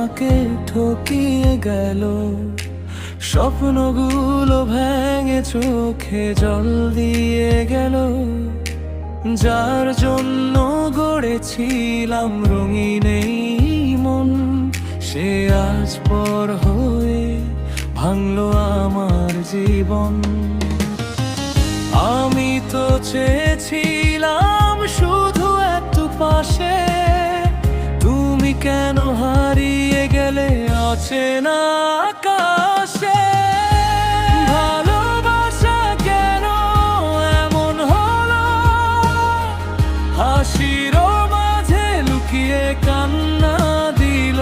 আমাকে ঠকিয়ে গেল। স্বপ্নগুলো ভেঙে চোখে জল দিয়ে গেল। যার জন্য গড়েছিলাম রঙিন এই মন, সে আজ পর হয়ে ভাঙলো আমার জীবন। আমি তো চেয়েছিলাম শুধু একটু পাশে, তুমি কেন হারিয়ে গেলে অচেনা আকাশে। ভালোবাসা কেন এমন হলো, হাসির মাঝে লুকিয়ে কান্না দিল।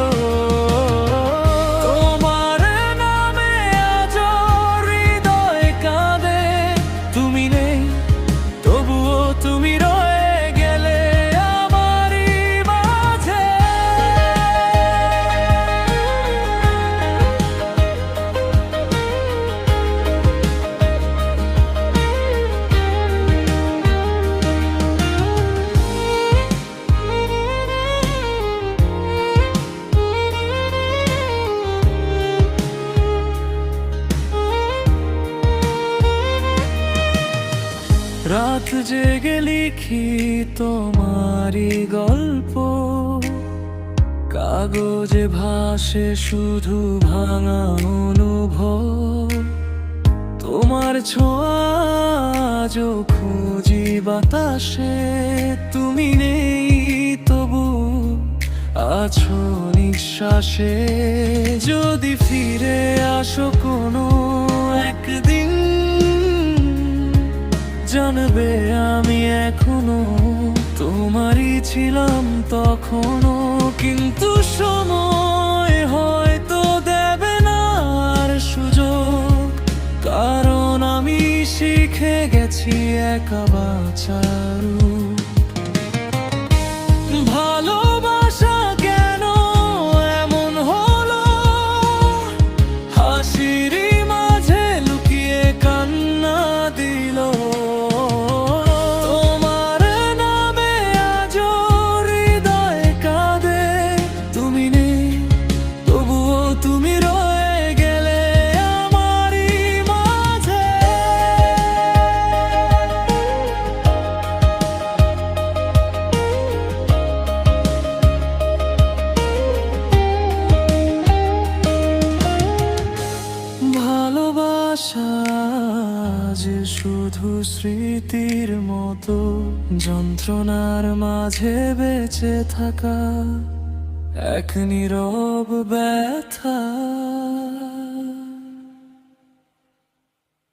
তোমার নামে আজ হৃদয় কাঁদে, তুমি নেই তবুও তুমি রয়ে গেলে আমারই মাঝে। রাত জেগে লিখি তোমারই গল্প, কাগজে ভাসে শুধু ভাঙা অনুভব। তোমার ছোঁয়াজও খুঁজি বাতাসে, তুমি নেই তবু আছো নিঃশ্বাসে। যদি ফিরে আসো কোনো একদিন, জানবে আমি এখনো তোমারই ছিলাম তখনো। কিন্তু সময় হয়তো দেবে না আর সুযোগ, কারণ আমি শিখে গেছি একা বাঁচার। ভালোবাসা কেন এমন হলো, হাসির মাঝে লুকিয়ে কান্না দিল। তোমার নামে আজ হৃদয় কাঁদে, তুমি নেই তবুও তুমি রয়ে গেলে আমারই মাঝে। ভালোবাসা যে শুধু স্মৃতির মতো, যন্ত্রণার মাঝে বেঁচে থাকা এক নীরব ব্যথা।